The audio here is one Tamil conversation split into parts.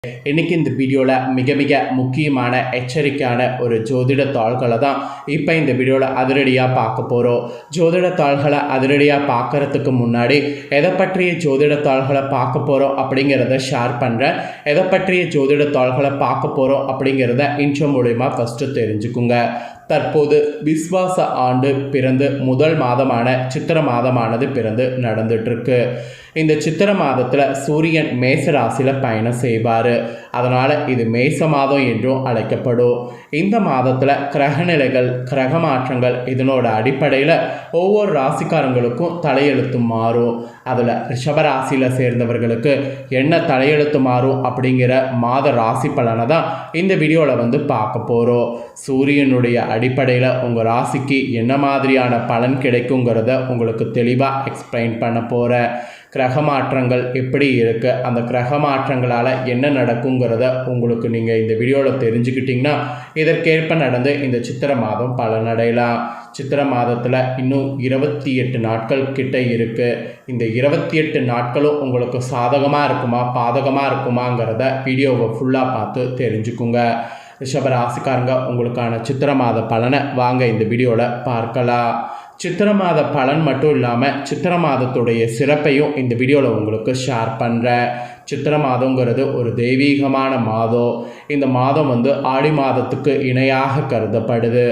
இன்றைக்கி இந்த வீடியோவில் மிக மிக முக்கியமான எச்சரிக்கையான ஒரு ஜோதிட தாள்களை தான் இப்போ இந்த வீடியோவில் அதிரடியாக பார்க்க போகிறோம். ஜோதிட தாள்களை அதிரடியாக பார்க்குறதுக்கு முன்னாடி எதை பற்றிய ஜோதிட தாள்களை பார்க்க போகிறோம் அப்படிங்கிறத ஷேர் பண்ணுறேன். எதை பற்றிய ஜோதிட தாள்களை பார்க்க போகிறோம் அப்படிங்கிறத இன்ட்ரோ மூலமா ஃபஸ்ட்டு தெரிஞ்சுக்குங்க. தற்போது விஸ்வாச ஆண்டு பிறந்து முதல் மாதமான சித்திர மாதமானது பிறந்து நடந்துட்டுருக்கு. இந்த சித்திர மாதத்தில் சூரியன் மேச ராசியில் பயணம் செய்வார். அதனால் இது மேச மாதம் என்றும் அழைக்கப்படும். இந்த மாதத்தில் கிரகநிலைகள் கிரக மாற்றங்கள் இதனோட அடிப்படையில் ஒவ்வொரு ராசிக்காரங்களுக்கும் தலையெழுத்து மாறும். அதில் ரிஷபராசியில் சேர்ந்தவர்களுக்கு என்ன தலையெழுத்து மாறும் அப்படிங்கிற மாத ராசி பலனை தான் இந்த வீடியோவில் பார்க்க போகிறோம். சூரியனுடைய அடிப்படையில் உங்கள் ராசிக்கு என்ன மாதிரியான பலன் கிடைக்குங்கிறத உங்களுக்கு தெளிவாக எக்ஸ்பிளைன் பண்ண போகிறேன். கிரக மாற்றங்கள் எப்படி இருக்குது, அந்த கிரக மாற்றங்களால் என்ன நடக்குங்கிறத உங்களுக்கு நீங்கள் இந்த வீடியோவில் தெரிஞ்சுக்கிட்டிங்கன்னா இதற்கேற்ப நடந்து இந்த சித்திர மாதம் பலனடையலாம். சித்திர மாதத்தில் இன்னும் 28 நாட்கள் கிட்ட இருக்குது. இந்த 28 நாட்களும் உங்களுக்கு சாதகமாக இருக்குமா பாதகமாக இருக்குமாங்கிறத வீடியோவை ஃபுல்லாக பார்த்து தெரிஞ்சுக்குங்க. ரிஷப ராசிக்காரங்க உங்களுக்கான சித்திர மாத பலனை வாங்க இந்த வீடியோவில் பார்க்கலாம். சித்திர மாத பலன் மட்டும் இல்லாமல் சித்திர மாதத்துடைய சிறப்பையும் இந்த வீடியோவில் உங்களுக்கு ஷேர் பண்ணுறேன். சித்திர மாதங்கிறது ஒரு தெய்வீகமான மாதம். இந்த மாதம் ஆடி மாதத்துக்கு இணையாக கருதப்படுது.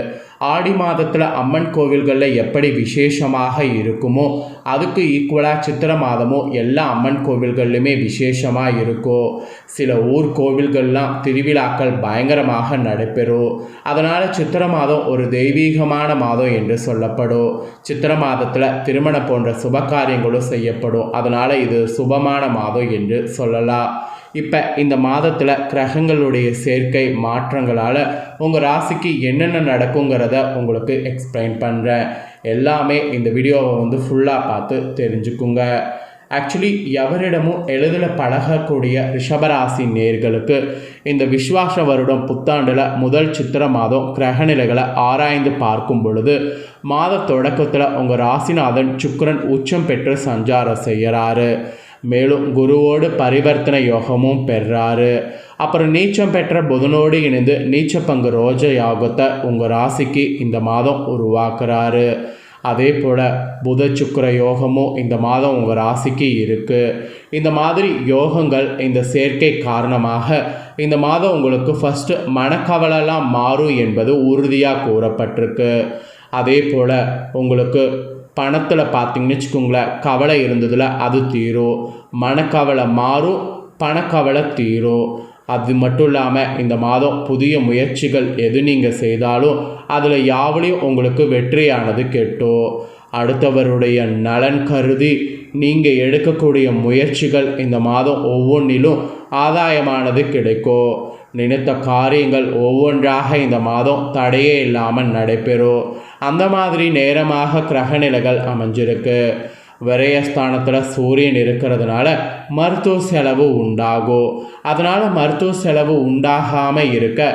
ஆடி மாதத்தில் அம்மன் கோவில்களில் எப்படி விசேஷமாக இருக்குமோ அதுக்கு ஈக்குவலாக சித்திர மாதமும் எல்லா அம்மன் கோவில்கள்லையுமே விசேஷமாக இருக்கும். சில ஊர் கோவில்கள்லாம் திருவிழாக்கள் பயங்கரமாக நடைபெறும். அதனால் சித்திர மாதம் ஒரு தெய்வீகமான மாதம் என்று சொல்லப்படும். சித்திர மாதத்தில் திருமணம் போன்ற சுப காரியங்களும் செய்யப்படும். அதனால் இது சுபமான மாதம் என்று சொல்லலாம். இப்போ இந்த மாதத்தில் கிரகங்களுடைய சேர்க்கை மாற்றங்களால் உங்கள் ராசிக்கு என்னென்ன நடக்குங்கிறத உங்களுக்கு எக்ஸ்பிளைன் பண்ணுறேன். எல்லாமே இந்த வீடியோவை ஃபுல்லாக பார்த்து தெரிஞ்சுக்குங்க. ஆக்சுவலி எவரிடமும் எளிதில் பழகக்கூடிய ரிஷபராசி நேர்களுக்கு இந்த விஸ்வாச வருடம் புத்தாண்டில் முதல் சித்திர மாதம் கிரகநிலைகளை ஆராய்ந்து பார்க்கும் பொழுது மாத தொடக்கத்தில் உங்கள் ராசிநாதன் சுக்கிரன் உச்சம் பெற்று சஞ்சாரம் செய்கிறாரு. மேலும் குருவோடு பரிவர்த்தனை யோகமும் பெறாரு. அப்புறம் நீச்சம் பெற்ற புதனோடு இணைந்து நீச்ச பங்கு ரோஜ யோகத்தை உங்கள் ராசிக்கு இந்த மாதம் உருவாக்குறாரு. அதே போல் புத சுக்கிர யோகமும் இந்த மாதம் உங்கள் ராசிக்கு இருக்குது. இந்த மாதிரி யோகங்கள் இந்த சேர்க்கை காரணமாக இந்த மாதம் உங்களுக்கு ஃபஸ்ட்டு மனக்கவலைலாம் மாறும் என்பது உறுதியாக கூறப்பட்டிருக்கு. அதே போல் உங்களுக்கு பணத்தில் பார்த்திங்கன்னு வச்சுக்கோங்களேன், கவலை இருந்ததில் அது தீரும். மனக்கவலை மாறும், பணக்கவலை தீரும். அது மட்டும் இல்லாமல் இந்த மாதம் புதிய முயற்சிகள் எது நீங்கள் செய்தாலும் அதில் யாவளையும் உங்களுக்கு வெற்றியானது கெட்டும். அடுத்தவருடைய நலன் கருதி நீங்கள் எடுக்கக்கூடிய முயற்சிகள் இந்த மாதம் ஒவ்வொன்றிலும் ஆதாயமானது கிடைக்கும். நினைத்த காரியங்கள் ஒவ்வொன்றாக இந்த மாதம் தடையே இல்லாமல் நடைபெறும். அந்த மாதிரி நேரமாக கிரகநிலைகள் அமைஞ்சிருக்கு. விரயஸ்தானத்தில் சூரியன் இருக்கிறதுனால மருத்துவ செலவு உண்டாகும். அதனால் மருத்துவ செலவு உண்டாகாமல் இருக்க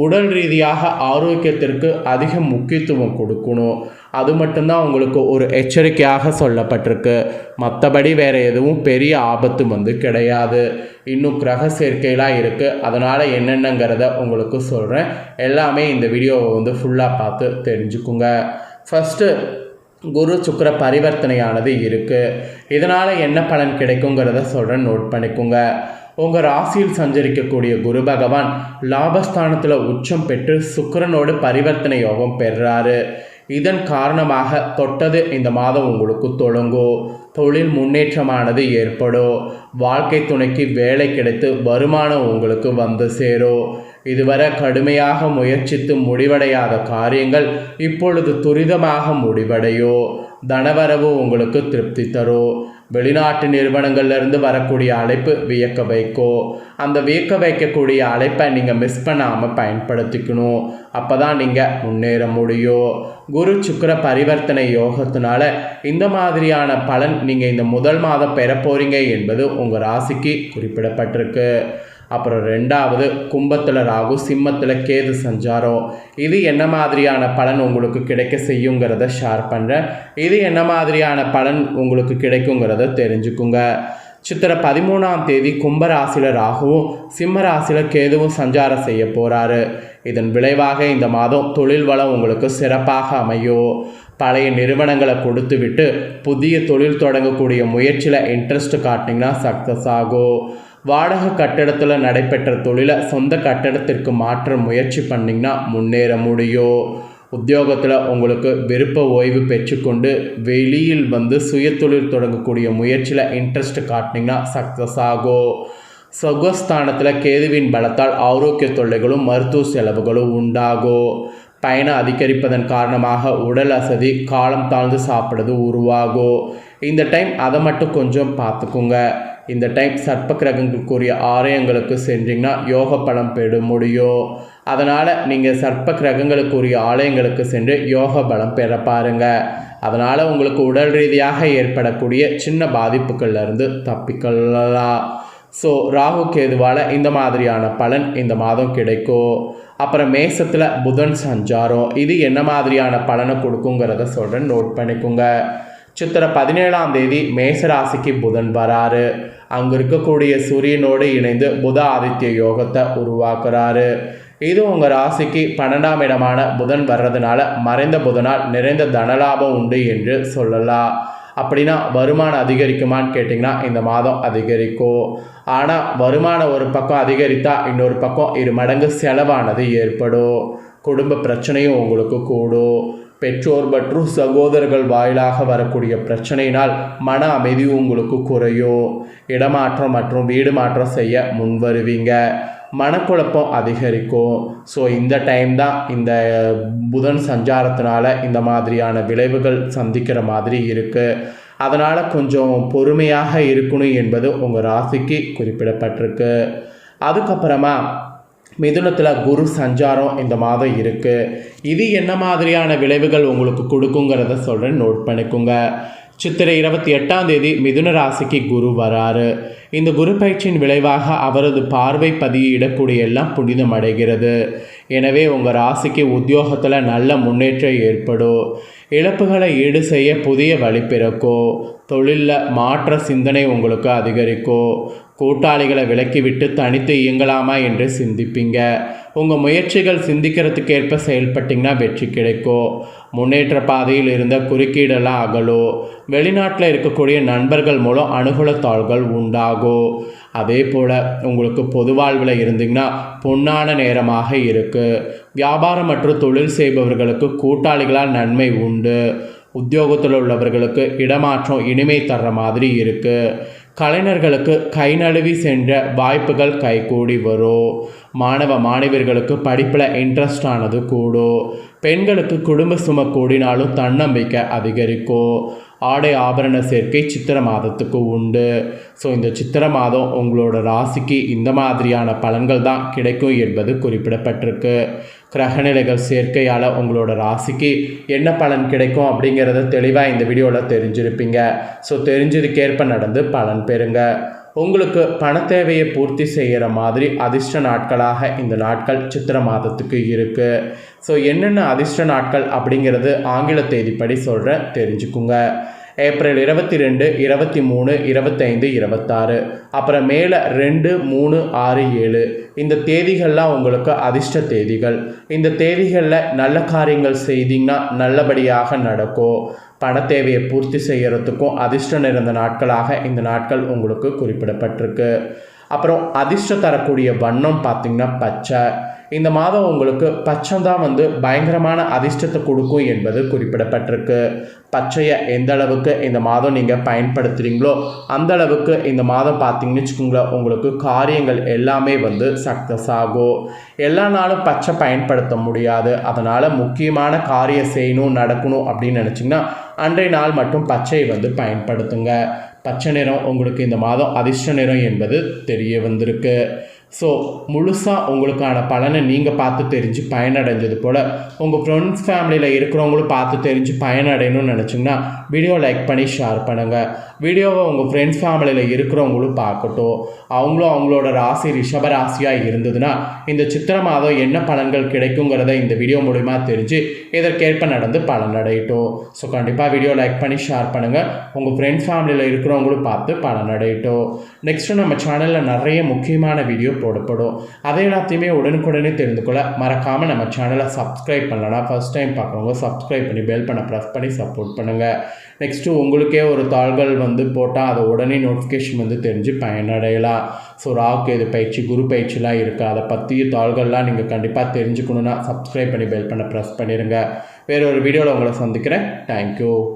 உடல் ரீதியாக ஆரோக்கியத்திற்கு அதிக முக்கியத்துவம் கொடுக்கணும். அது மட்டும்தான் உங்களுக்கு ஒரு எச்சரிக்கையாக சொல்லப்பட்டிருக்கு. மற்றபடி வேறு எதுவும் பெரிய ஆபத்து கிடையாது. இன்னும் கிரக சேர்க்கையெல்லாம் இருக்குது. அதனால் என்னென்னங்கிறத உங்களுக்கு சொல்கிறேன். எல்லாமே இந்த வீடியோவை ஃபுல்லாக பார்த்து தெரிஞ்சுக்குங்க. ஃபஸ்ட்டு குரு சுக்கிர பரிவர்த்தனையானது இருக்குது. இதனால் என்ன பலன் கிடைக்குங்கிறத சொல்கிறேன், நோட் பண்ணிக்கோங்க. உங்கள் ராசியில் சஞ்சரிக்கக்கூடிய குரு பகவான் லாபஸ்தானத்தில் உச்சம் பெற்று சுக்கிரனோடு பரிவர்த்தனை யோகம் பெறுறாரு. இதன் காரணமாக தொட்டது இந்த மாதம் உங்களுக்கு தொடங்கும். தொழில் முன்னேற்றமானது ஏற்படும். வாழ்க்கை துணைக்கு வேலை கிடைத்து வருமானம் உங்களுக்கு வந்து சேரும். இதுவரை கடுமையாக முயற்சித்து முடிவடையாத காரியங்கள் இப்பொழுது துரிதமாக முடிவடையும். தனவரவு உங்களுக்கு திருப்தி தரும். வெளிநாட்டு நிறுவனங்கள்லேருந்து வரக்கூடிய அழைப்பு வியக்க வைக்கும். அந்த வியக்க வைக்கக்கூடிய அழைப்பை நீங்கள் மிஸ் பண்ணாமல் பயன்படுத்திக்கணும். அப்போ தான் நீங்கள் முன்னேற முடியும். குரு சுக்கிர பரிவர்த்தனை யோகத்தினால இந்த மாதிரியான பலன் நீங்கள் இந்த முதல் மாதம் பெற போகிறீங்க என்பது உங்கள் ராசிக்கு குறிப்பிடப்பட்டிருக்கு. அப்புறம் ரெண்டாவது கும்பத்தில் ராகு, சிம்மத்தில் கேது சஞ்சாரம். இது என்ன மாதிரியான பலன் உங்களுக்கு கிடைக்க செய்யுங்கிறத ஷேர் பண்ணுறேன். இது என்ன மாதிரியான பலன் உங்களுக்கு கிடைக்குங்கிறத தெரிஞ்சுக்குங்க. சித்திரை 13ஆம் தேதி கும்பராசியில் ராகுவும் சிம்ம ராசியில் கேதுவும் சஞ்சாரம் செய்ய போகிறாரு. இதன் விளைவாக இந்த மாதம் தொழில் வளம் உங்களுக்கு சிறப்பாக அமையும். பழைய நிறுவனங்களை கொடுத்து விட்டு புதிய தொழில் தொடங்கக்கூடிய முயற்சியில் இன்ட்ரெஸ்ட் காட்டினீங்கன்னா சக்ஸஸ் ஆகும். வாடகை கட்டடத்தில் நடைபெற்ற தொழிலை சொந்த கட்டடத்திற்கு மாற்ற முயற்சி பண்ணிங்கன்னா முன்னேற முடியும். உத்தியோகத்தில் உங்களுக்கு விருப்ப ஓய்வு பெற்றுக்கொண்டு வெளியில் சுய தொழில் தொடங்கக்கூடிய முயற்சியில் இன்ட்ரெஸ்ட் காட்டினீங்கன்னா சக்ஸஸ் ஆகும். சுகஸ்தானத்தில் கேதுவின் பலத்தால் ஆரோக்கிய தொல்லைகளும் மருத்துவ செலவுகளும் உண்டாகும். பயணம் அதிகரிப்பதன் காரணமாக உடல் அசதி, காலம் தாழ்ந்து சாப்பிடுறது உருவாகும். இந்த டைம் அதை மட்டும் கொஞ்சம் பார்த்துக்குங்க. இந்த டைம் சர்ப்ப கிரகங்களுக்குரிய ஆலயங்களுக்கு சென்றீங்கன்னா யோக பலம் பெற முடியும். அதனால் நீங்கள் சர்ப்ப கிரகங்களுக்குரிய ஆலயங்களுக்கு சென்று யோக பலம் பெற பாருங்கள். அதனால் உங்களுக்கு உடல் ரீதியாக ஏற்படக்கூடிய சின்ன பாதிப்புகள்லேருந்து தப்பிக்கலாம். ஸோ ராகு கேதுவால் இந்த மாதிரியான பலன் இந்த மாதம் கிடைக்கும். அப்புறம் மேசத்தில் புதன் சஞ்சாரம், இது என்ன மாதிரியான பலனை கொடுக்குங்கிறத சொல்கிறேன், நோட் பண்ணிக்கோங்க. சித்திரை 17ஆம் தேதி மேசராசிக்கு புதன் வராரு. அங்கே இருக்கக்கூடிய சூரியனோடு இணைந்து புத ஆதித்ய யோகத்தை உருவாக்குறாரு. இது உங்கள் ராசிக்கு 12ஆம் இடமான புதன் வர்றதுனால மறைந்த புதனால் நிறைந்த தனலாபம் உண்டு என்று சொல்லலாம். அப்படின்னா வருமானம் அதிகரிக்குமான்னு கேட்டிங்கன்னா இந்த மாதம் அதிகரிக்கும். ஆனால் வருமானம் ஒரு பக்கம் அதிகரித்தா இன்னொரு பக்கம் 2 மடங்கு செலவானது ஏற்படும். குடும்ப பிரச்சனையும் உங்களுக்கு கூடும். பெற்றோர் மற்றும் சகோதரர்கள் வாயிலாக வரக்கூடிய பிரச்சனையினால் மன அமைதி உங்களுக்கு குறையும். இடமாற்றம் மற்றும் வீடு மாற்றம் செய்ய முன்வருவீங்க. மனக்குழப்பம் அதிகரிக்கும். ஸோ இந்த டைம் தான் இந்த புதன் சஞ்சாரத்தினால இந்த மாதிரியான விளைவுகள் சந்திக்கிற மாதிரி இருக்குது. அதனால் கொஞ்சம் பொறுமையாக இருக்கணும் என்பது உங்கள் ராசிக்கு குறிப்பிடப்பட்டிருக்கு. அதுக்கப்புறமா மிதுனத்தில் குரு சஞ்சாரம் இந்த மாதம் இருக்குது. இது என்ன மாதிரியான விளைவுகள் உங்களுக்கு கொடுக்குங்கிறத சொல்கிறேன், நோட் பண்ணிக்கோங்க. சித்திரை 28ஆம் தேதி மிதுன ராசிக்கு குரு வராரு. இந்த குரு பயிற்சியின் விளைவாக அவரது பார்வை பதியிடக்கூடிய எல்லாம் புனிதம் அடைகிறது. எனவே உங்கள் ராசிக்கு உத்தியோகத்தில் நல்ல முன்னேற்றம் ஏற்படும். இழப்புகளை ஈடு செய்ய புதிய வழி பிறக்கும். தொழிலில் மாற்ற சிந்தனை உங்களுக்கு அதிகரிக்கும். கூட்டாளிகளை விலக்கிவிட்டு தனித்து இயங்கலாமா என்று சிந்திப்பீங்க. உங்கள் முயற்சிகள் சிந்திக்கிறதுக்கேற்ப செயல்பட்டிங்கன்னா வெற்றி கிடைக்கும். முன்னேற்ற பாதையில் இருந்த குறுக்கீடெல்லாம் அகலும். வெளிநாட்டில் இருக்கக்கூடிய நண்பர்கள் மூலம் அனுகூலத்தாள்கள் உண்டாகும். அதே போல் உங்களுக்கு பொது வாழ்வில் இருந்தீங்கன்னா பொன்னான நேரமாக இருக்குது. வியாபாரம் மற்றும் தொழில் செய்பவர்களுக்கு கூட்டாளிகளால் நன்மை உண்டு. உத்தியோகத்தில் உள்ளவர்களுக்கு இடமாற்றம் இனிமை தர்ற மாதிரி இருக்குது. கலைஞர்களுக்கு கை நழுவி சென்ற வாய்ப்புகள் கைகூடி வரும். மாணவர்களுக்கு படிப்பில் இன்ட்ரெஸ்ட் ஆனது கூடும். பெண்களுக்கு குடும்ப சுமை கூடினாலும் தன்னம்பிக்கை அதிகரிக்கும். ஆடை ஆபரண சேர்க்கை சித்திரை மாதத்துக்கு உண்டு. ஸோ இந்த சித்திரை மாதம் உங்களோட ராசிக்கு இந்த மாதிரியான பலன்கள் தான் கிடைக்கும் என்பது குறிப்பிடப்பட்டிருக்கு. கிரகநிலைகள் சேர்க்கையால் உங்களோட ராசிக்கு என்ன பலன் கிடைக்கும் அப்படிங்கிறத தெளிவாக இந்த வீடியோவில் தெரிஞ்சிருப்பீங்க. ஸோ தெரிஞ்சதுக்கேற்ப நடந்து பலன் பெறுங்க. உங்களுக்கு பண தேவையை பூர்த்தி செய்கிற மாதிரி அதிர்ஷ்ட நாட்களாக இந்த நாட்கள் சித்திரை மாதத்துக்கு இருக்குது. ஸோ என்னென்ன அதிர்ஷ்ட நாட்கள் அப்படிங்கிறது ஆங்கில தேதிப்படி சொல்கிறேன், தெரிஞ்சுக்குங்க. ஏப்ரல் 22, 23, 25, 26, அப்புறம் மேலே 2, 3, 6, 7 இந்த தேதிகள்லாம் உங்களுக்கு அதிர்ஷ்ட தேதிகள். இந்த தேதிகளில் நல்ல காரியங்கள் செய்தீங்கன்னா நல்லபடியாக நடக்கும். பண தேவையை பூர்த்தி செய்கிறதுக்கும் அதிர்ஷ்டம் நிறைந்த நாட்களாக இந்த நாட்கள் உங்களுக்கு குறிப்பிடப்பட்டிருக்கு. அப்புறம் அதிர்ஷ்டம் தரக்கூடிய வண்ணம் பார்த்திங்கன்னா பச்சை. இந்த மாதம் உங்களுக்கு பச்சை தான் பயங்கரமான அதிர்ஷ்டத்தை கொடுக்கும் என்பது குறிப்பிடப்பட்டிருக்கு. பச்சையை எந்த அளவுக்கு இந்த மாதம் நீங்கள் பயன்படுத்துகிறீங்களோ அந்த அளவுக்கு இந்த மாதம் பார்த்தீங்கன்னு வச்சுக்கோங்களேன், உங்களுக்கு காரியங்கள் எல்லாமே சக்ஸஸ் ஆகும். எல்லா நாளும் பச்சை பயன்படுத்த முடியாது. அதனால் முக்கியமான காரியம் செய்யணும் நடக்கணும் அப்படின்னு நினச்சிங்கன்னா அன்றைய நாள் மட்டும் பச்சையை பயன்படுத்துங்க. பச்சை நிறம் உங்களுக்கு இந்த மாதம் அதிர்ஷ்ட நிறம் என்பது தெரிய வந்திருக்கு. ஸோ முழுசாக உங்களுக்கான பலனை நீங்கள் பார்த்து தெரிஞ்சு பயனடைஞ்சது போல் உங்கள் ஃப்ரெண்ட்ஸ் ஃபேமிலியில் இருக்கிறவங்களும் பார்த்து தெரிஞ்சு பயனடையணும்னு நினச்சிங்கன்னா வீடியோ லைக் பண்ணி ஷேர் பண்ணுங்கள். வீடியோவை உங்கள் ஃப்ரெண்ட்ஸ் ஃபேமிலியில் இருக்கிறவங்களும் பார்க்கட்டும். அவங்களும் அவங்களோட ராசி ரிஷப ராசியாக இருந்ததுன்னா இந்த சித்திரை மாதம் என்ன பலன்கள் கிடைக்குங்கிறத இந்த வீடியோ மூலிமா தெரிஞ்சு இதற்கேற்ப நடந்து பலனடையட்டும். ஸோ கண்டிப்பாக வீடியோ லைக் பண்ணி ஷேர் பண்ணுங்கள். உங்கள் ஃப்ரெண்ட்ஸ் ஃபேமிலியில் இருக்கிறவங்களும் பார்த்து பலனடையட்டும். நெக்ஸ்ட்டு நம்ம சேனலில் நிறைய முக்கியமான வீடியோ போடப்படும். அதை எல்லாத்தையுமே உடனுக்குடனே தெரிந்து கொள்ள மறக்காமல் நம்ம சேனலை சப்ஸ்கிரைப் பண்ணலன்னா ஃபஸ்ட் டைம் பார்க்குறவங்க சப்ஸ்கிரைப் பண்ணி பெல் பண்ண ப்ரெஸ் பண்ணி சப்போர்ட் பண்ணுங்கள். நெக்ஸ்ட்டு உங்களுக்கே ஒரு தாள்கள் போட்டால் அதை உடனே நோட்டிஃபிகேஷன் தெரிஞ்சு பயனடையலாம். ஸோ ராகு பயிற்சி குரு பயிற்சிலாம் இருக்குது. அதை பற்றிய தாள்கள்லாம் நீங்கள் கண்டிப்பாக தெரிஞ்சுக்கணுன்னா சப்ஸ்கிரைப் பண்ணி பெல் பண்ண ப்ரெஸ் பண்ணிடுங்க. வேறு ஒரு வீடியோவில் உங்களை சந்திக்கிறேன். தேங்க்யூ.